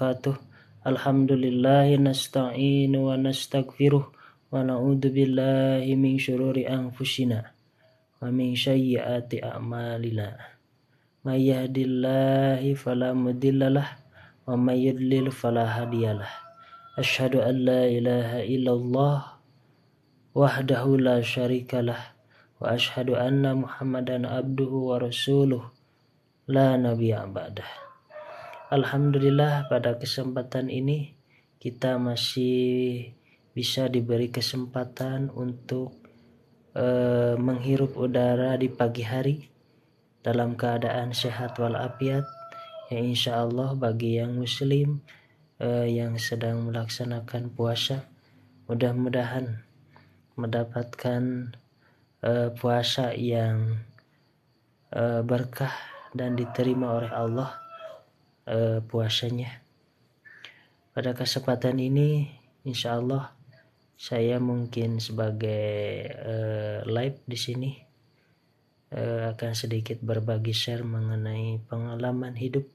wabarakatuh. Alhamdulillahi nasta'inu wa nastaghfiruh wa na'udzu billahi min syururi anfusina wa min sayyiati a'malina. May yahdihillahu fala mudhillalah wa may yudlil fala hadiyalah. Asyhadu an la ilaha illallah wahdahu la syarikalah wa asyhadu anna Muhammadan abduhu wa rasuluh la nabiyya ba'dah. Alhamdulillah, pada kesempatan ini kita masih bisa diberi kesempatan untuk menghirup udara di pagi hari dalam keadaan sehat walafiat. Ya, insya Allah bagi yang muslim yang sedang melaksanakan puasa, mudah-mudahan mendapatkan puasa yang berkah dan diterima oleh Allah puasanya. Pada kesempatan ini insya Allah saya mungkin sebagai live di sini akan sedikit berbagi share mengenai pengalaman hidup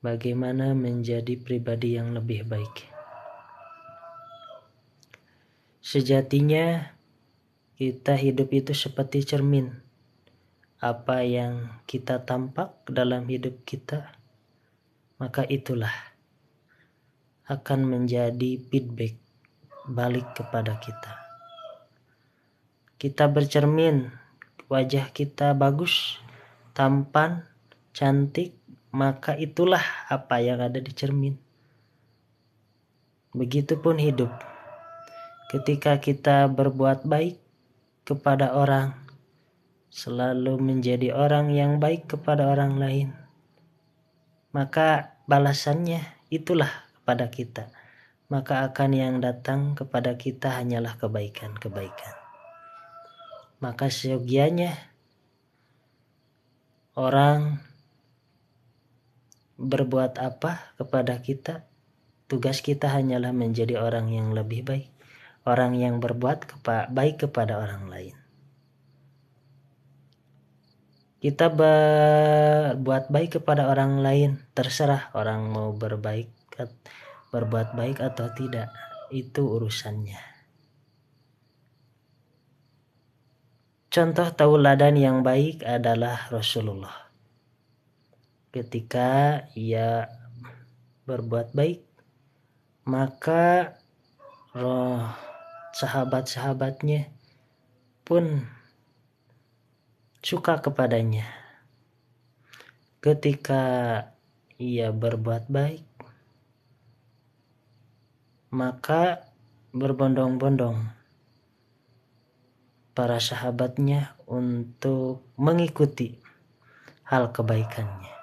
bagaimana menjadi pribadi yang lebih baik. Sejatinya kita hidup itu seperti cermin. Apa yang kita tampak dalam hidup kita, maka itulah akan menjadi feedback balik kepada kita. Kita bercermin, wajah kita bagus, tampan, cantik, maka itulah apa yang ada di cermin. Begitupun hidup. Ketika kita berbuat baik kepada orang, selalu menjadi orang yang baik kepada orang lain, maka balasannya itulah kepada kita. Maka akan yang datang kepada kita hanyalah kebaikan-kebaikan. Maka seyogianya orang berbuat apa kepada kita, tugas kita hanyalah menjadi orang yang lebih baik, orang yang berbuat baik kepada orang lain. Kita berbuat baik kepada orang lain, terserah orang mau berbuat baik atau tidak, itu urusannya. Contoh tauladan yang baik adalah Rasulullah. Ketika ia berbuat baik, maka sahabat-sahabatnya pun suka kepadanya. Ketika ia berbuat baik, maka berbondong-bondong para sahabatnya untuk mengikuti hal kebaikannya.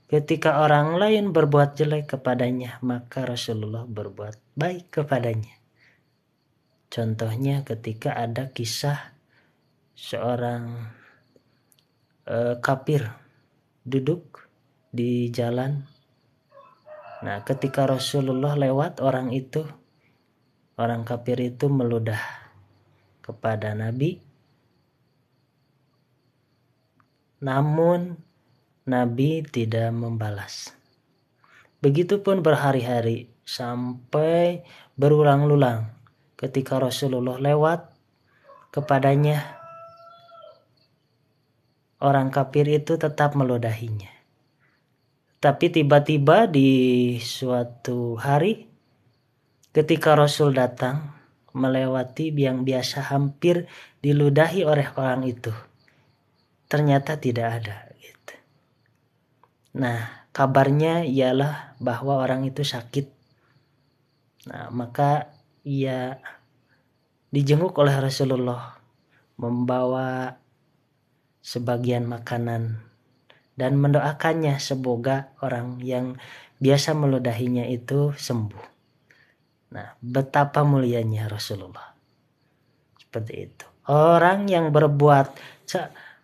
Ketika orang lain berbuat jelek kepadanya, maka Rasulullah berbuat baik kepadanya. Contohnya ketika ada kisah seorang kafir duduk di jalan. Nah, ketika Rasulullah lewat, orang kafir itu meludah kepada Nabi. Namun Nabi tidak membalas. Begitupun berhari-hari sampai berulang-ulang. Ketika Rasulullah lewat kepadanya, orang kafir itu tetap meludahinya. Tapi tiba-tiba di suatu hari ketika Rasul datang melewati yang biasa hampir diludahi oleh orang itu, ternyata tidak ada gitu. Nah, kabarnya ialah bahwa orang itu sakit. Nah, maka ia dijenguk oleh Rasulullah, membawa sebagian makanan dan mendoakannya semoga orang yang biasa meludahinya itu sembuh. Nah, betapa mulianya Rasulullah. Seperti itu. Orang yang berbuat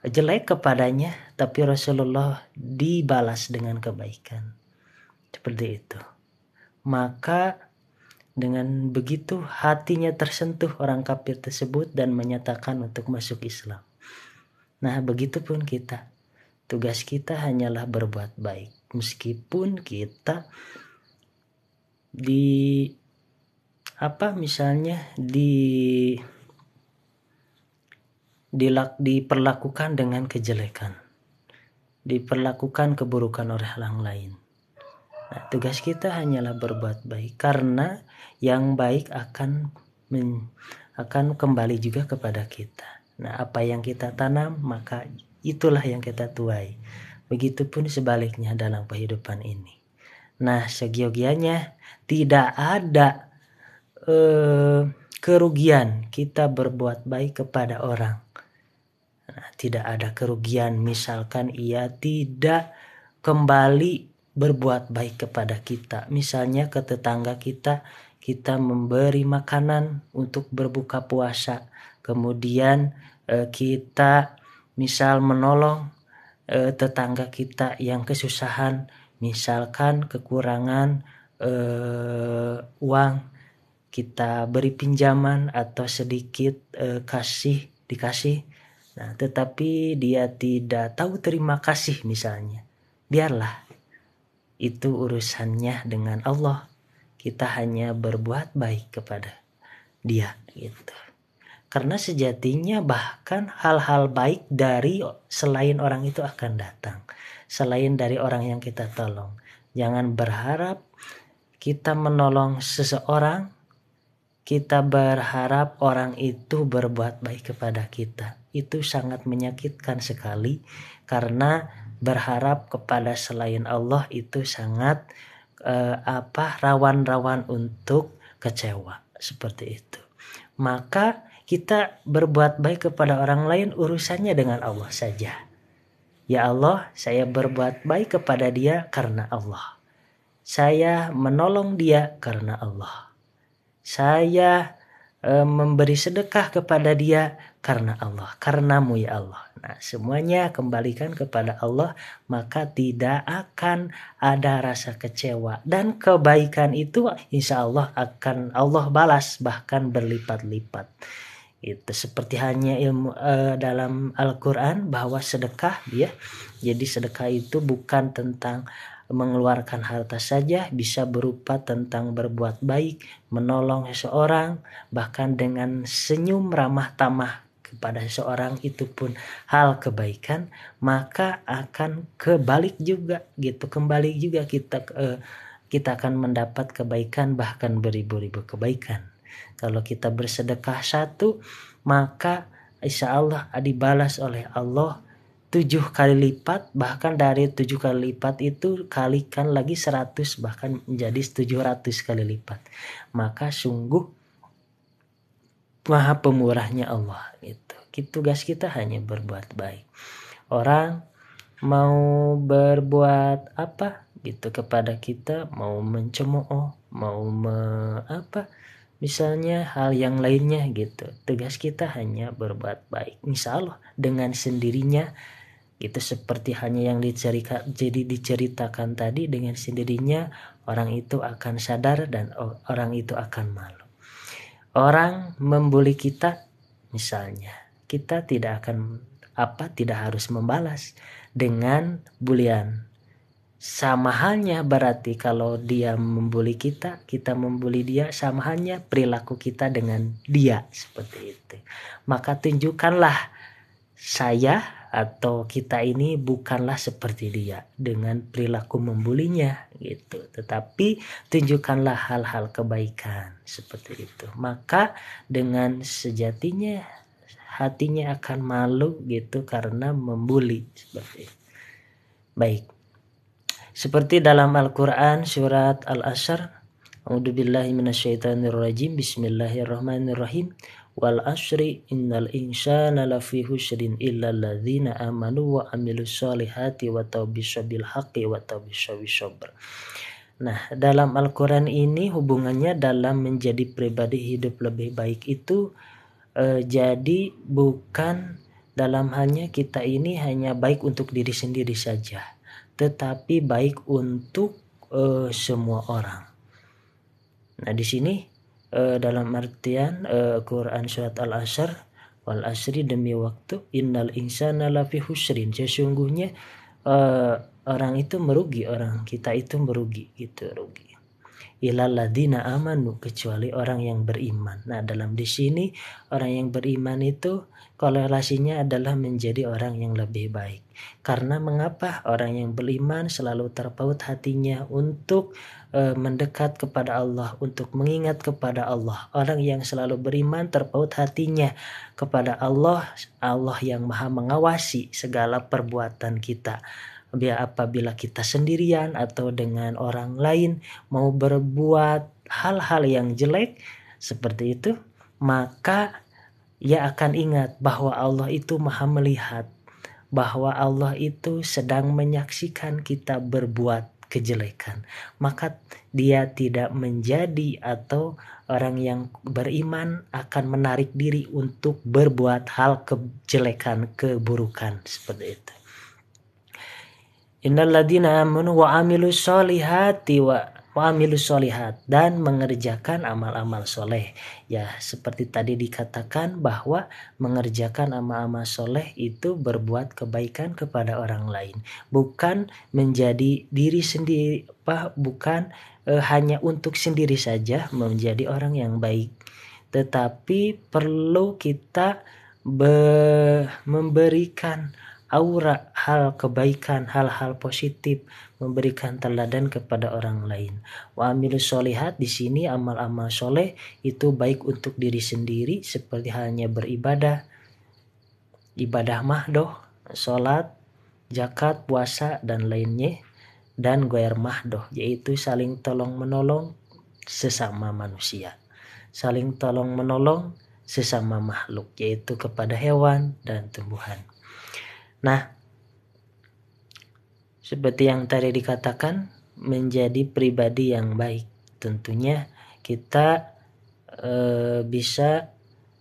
jelek kepadanya, tapi Rasulullah dibalas dengan kebaikan. Seperti itu. Maka dengan begitu hatinya tersentuh orang kafir tersebut dan menyatakan untuk masuk Islam. Nah, begitupun kita. Tugas kita hanyalah berbuat baik. Meskipun kita diperlakukan dengan kejelekan, diperlakukan keburukan oleh orang lain. Nah, tugas kita hanyalah berbuat baik, karena yang baik akan kembali juga kepada kita. Nah, apa yang kita tanam, maka itulah yang kita tuai. Begitupun sebaliknya dalam kehidupan ini. Nah, seyogianya tidak ada kerugian kita berbuat baik kepada orang. Nah, tidak ada kerugian misalkan ia tidak kembali berbuat baik kepada kita. Misalnya ke tetangga kita memberi makanan untuk berbuka puasa, kemudian kita misal menolong tetangga kita yang kesusahan, misalkan kekurangan uang, kita beri pinjaman atau sedikit dikasih. Nah, tetapi dia tidak tahu terima kasih misalnya, biarlah, itu urusannya dengan Allah. Kita hanya berbuat baik kepada dia gitu. Karena sejatinya bahkan hal-hal baik dari selain orang itu akan datang, selain dari orang yang kita tolong. Jangan berharap kita menolong seseorang, kita berharap orang itu berbuat baik kepada kita. Itu sangat menyakitkan sekali, karena berharap kepada selain Allah itu sangat rawan-rawan untuk kecewa seperti itu. Maka kita berbuat baik kepada orang lain, urusannya dengan Allah saja. Ya Allah, saya berbuat baik kepada dia karena Allah. Saya menolong dia karena Allah. Saya memberi sedekah kepada dia karena Allah, karenamu ya Allah. Nah, semuanya kembalikan kepada Allah, maka tidak akan ada rasa kecewa, dan kebaikan itu insya Allah akan Allah balas bahkan berlipat-lipat. Itu seperti hanya ilmu dalam Al-Quran bahwa sedekah ya. Jadi sedekah itu bukan tentang mengeluarkan harta saja, bisa berupa tentang berbuat baik, menolong seseorang, bahkan dengan senyum ramah tamah kepada seseorang, itu pun hal kebaikan, maka akan kembali juga kita akan mendapat kebaikan, bahkan beribu-ribu kebaikan. Kalau kita bersedekah satu, maka insya Allah dibalas oleh Allah 7 kali lipat, bahkan dari 7 kali lipat itu kalikan lagi 100, bahkan menjadi 700 kali lipat. Maka sungguh maha pemurahnya Allah itu. Tugas kita hanya berbuat baik. Orang mau berbuat apa gitu kepada kita, mau mencemooh, mau misalnya hal yang lainnya gitu, tugas kita hanya berbuat baik, insya Allah dengan sendirinya gitu. Seperti hanya yang diceritakan tadi, dengan sendirinya orang itu akan sadar dan orang itu akan malu. Orang membuli kita misalnya, kita tidak harus membalas dengan bulian. Sama halnya berarti kalau dia membuli kita membuli dia, sama halnya perilaku kita dengan dia seperti itu. Maka tunjukkanlah saya atau kita ini bukanlah seperti dia dengan perilaku membulinya gitu, tetapi tunjukkanlah hal-hal kebaikan seperti itu. Maka dengan sejatinya hatinya akan malu gitu karena membuli seperti itu. Baik. Seperti dalam Al-Quran surat Al-Asr, A'udzubillahi minasyaitonirrajim, Bismillahirrahmanirrahim, wal asri innal insana lafi husrin illal ladzina amanu wa amilus solihati wa tawabissaw bil haqqi wa tawabissaw bis sabr. Nah, dalam Al-Quran ini hubungannya dalam menjadi pribadi hidup lebih baik itu jadi bukan dalam halnya kita ini hanya baik untuk diri sendiri saja, tetapi baik untuk semua orang. Nah, di sini dalam artian Quran surat Al-Asr, wal asri demi waktu, innal insana lafi husrin, sesungguhnya orang itu merugi, orang kita itu merugi gitu, rugi. Ilal ladina amanu, kecuali orang yang beriman. Nah, dalam di sini orang yang beriman itu korelasinya adalah menjadi orang yang lebih baik. Karena mengapa orang yang beriman selalu terpaut hatinya untuk mendekat kepada Allah, untuk mengingat kepada Allah. Orang yang selalu beriman terpaut hatinya kepada Allah, Allah yang Maha mengawasi segala perbuatan kita. Biar apabila kita sendirian atau dengan orang lain mau berbuat hal-hal yang jelek seperti itu, maka ia akan ingat bahwa Allah itu Maha melihat, bahwa Allah itu sedang menyaksikan kita berbuat kejelekan. Maka dia tidak menjadi, atau orang yang beriman akan menarik diri untuk berbuat hal kejelekan, keburukan seperti itu. Innal ladzina amanu wa amilus solihati wa amilus solihat, dan mengerjakan amal-amal soleh. Ya, seperti tadi dikatakan bahwa mengerjakan amal-amal soleh itu berbuat kebaikan kepada orang lain, bukan menjadi diri sendiri, bukan hanya untuk sendiri saja menjadi orang yang baik, tetapi perlu kita memberikan aura hal kebaikan, hal-hal positif, memberikan teladan kepada orang lain. Wa amilus solihat, di sini amal-amal soleh itu baik untuk diri sendiri seperti halnya beribadah, ibadah mahdoh, sholat, zakat, puasa dan lainnya, dan goer mahdoh, yaitu saling tolong menolong sesama manusia, saling tolong menolong sesama makhluk, yaitu kepada hewan dan tumbuhan. Nah, seperti yang tadi dikatakan, menjadi pribadi yang baik, tentunya kita bisa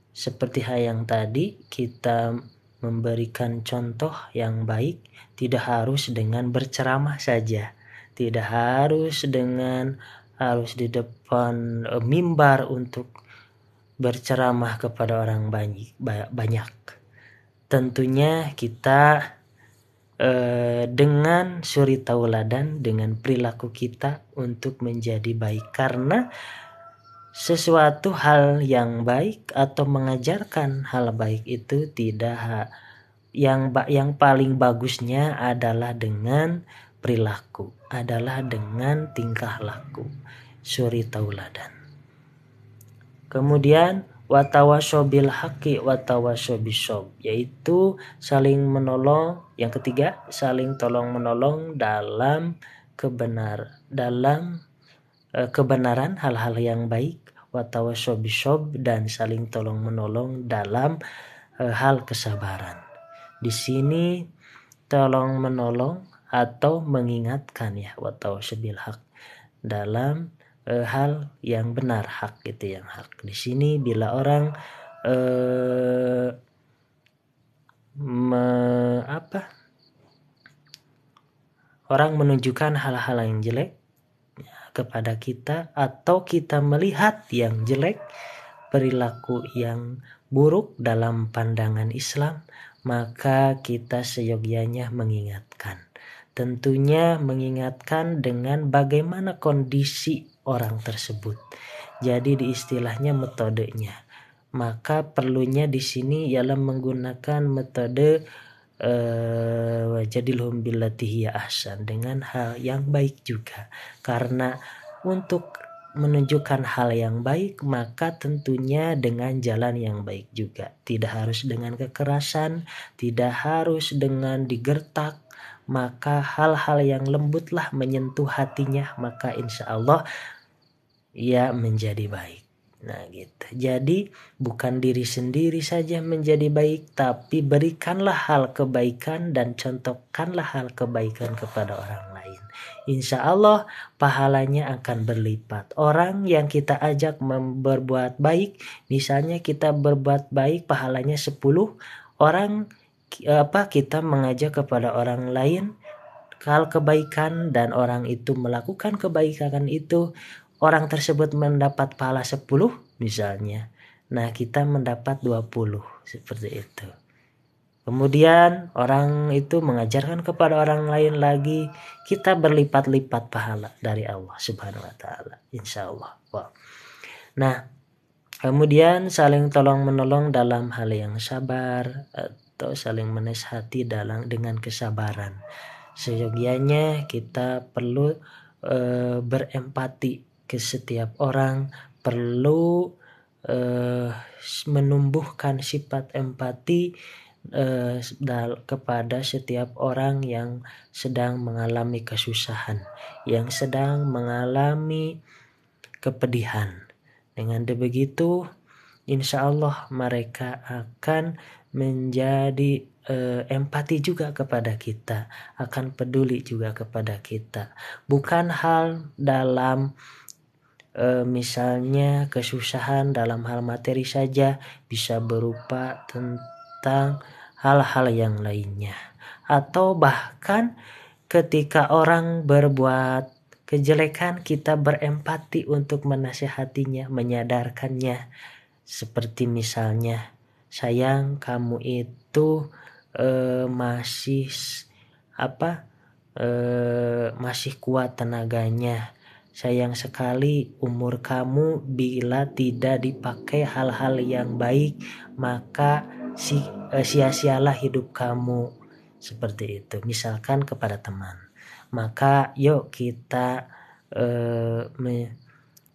seperti hal yang tadi, kita memberikan contoh yang baik, tidak harus dengan berceramah saja, tidak harus di depan mimbar untuk berceramah kepada orang banyak. Tentunya kita dengan suri tauladan, dengan perilaku kita untuk menjadi baik, karena sesuatu hal yang baik atau mengajarkan hal baik itu tidak yang paling bagusnya adalah dengan perilaku, adalah dengan tingkah laku, suri tauladan. Kemudian watawasau bil haqqi watawasau bisob, yaitu saling menolong. Yang ketiga, saling tolong menolong dalam kebenaran hal-hal yang baik, watawasau bisob, dan saling tolong menolong dalam hal kesabaran. Di sini tolong menolong atau mengingatkan, ya, watawasau bil haq, dalam hal yang benar, hak itu yang hak. Di sini bila orang orang menunjukkan hal-hal yang jelek kepada kita, atau kita melihat yang jelek, perilaku yang buruk dalam pandangan Islam, maka kita seyogyanya mengingatkan. Tentunya mengingatkan dengan bagaimana kondisi orang tersebut. Jadi di istilahnya metodenya. Maka perlunya di sini ialah menggunakan metode wajadilhum billati hiya ahsan, dengan hal yang baik juga. Karena untuk menunjukkan hal yang baik, maka tentunya dengan jalan yang baik juga. Tidak harus dengan kekerasan, tidak harus dengan digertak, maka hal-hal yang lembutlah menyentuh hatinya, maka insya Allah ia menjadi baik. Nah gitu. Jadi bukan diri sendiri saja menjadi baik, tapi berikanlah hal kebaikan dan contohkanlah hal kebaikan kepada orang lain. Insya Allah pahalanya akan berlipat. Orang yang kita ajak berbuat baik, misalnya kita berbuat baik pahalanya 10, orang kita mengajak kepada orang lain hal kebaikan dan orang itu melakukan kebaikan itu, orang tersebut mendapat pahala 10 misalnya. Nah, kita mendapat 20 seperti itu. Kemudian orang itu mengajarkan kepada orang lain lagi, kita berlipat-lipat pahala dari Allah Subhanahu wa taala, insyaallah. Wow. Nah, kemudian saling tolong menolong dalam hal yang sabar atau saling menasihati dengan kesabaran. Seyogianya kita perlu berempati ke setiap orang, perlu menumbuhkan sifat empati kepada setiap orang yang sedang mengalami kesusahan, yang sedang mengalami kepedihan. Dengan begitu, insya Allah mereka akan menjadi empati juga kepada kita, akan peduli juga kepada kita. Bukan hal dalam misalnya kesusahan dalam hal materi saja, bisa berupa tentang hal-hal yang lainnya. Atau bahkan ketika orang berbuat kejelekan, kita berempati untuk menasihatinya, menyadarkannya. Seperti misalnya, sayang kamu itu masih masih kuat tenaganya. Sayang sekali umur kamu, bila tidak dipakai hal-hal yang baik, maka sia-sialah hidup kamu. Seperti itu, misalkan kepada teman. Maka yuk kita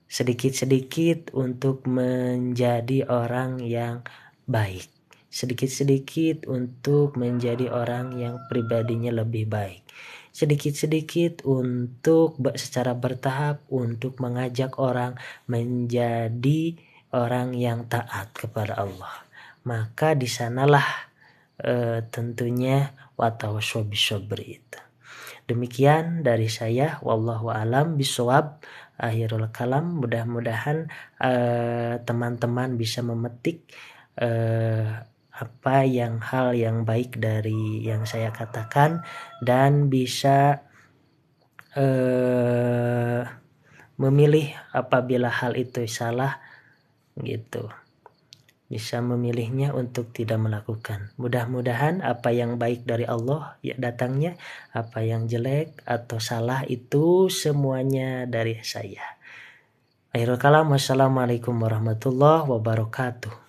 sedikit-sedikit untuk menjadi orang yang baik. Sedikit-sedikit untuk menjadi orang yang pribadinya lebih baik. Sedikit-sedikit untuk secara bertahap untuk mengajak orang menjadi orang yang taat kepada Allah. Maka di sanalah tentunya watawassaw bisabri itu. Demikian dari saya, wallahu alam bisawab. Akhirul kalam, mudah-mudahan teman-teman bisa memetik hal yang baik dari yang saya katakan, dan bisa memilih apabila hal itu salah gitu, bisa memilihnya untuk tidak melakukan. Mudah-mudahan apa yang baik dari Allah ya datangnya, apa yang jelek atau salah itu semuanya dari saya. Akhirul kalam, wassalamualaikum warahmatullahi wabarakatuh.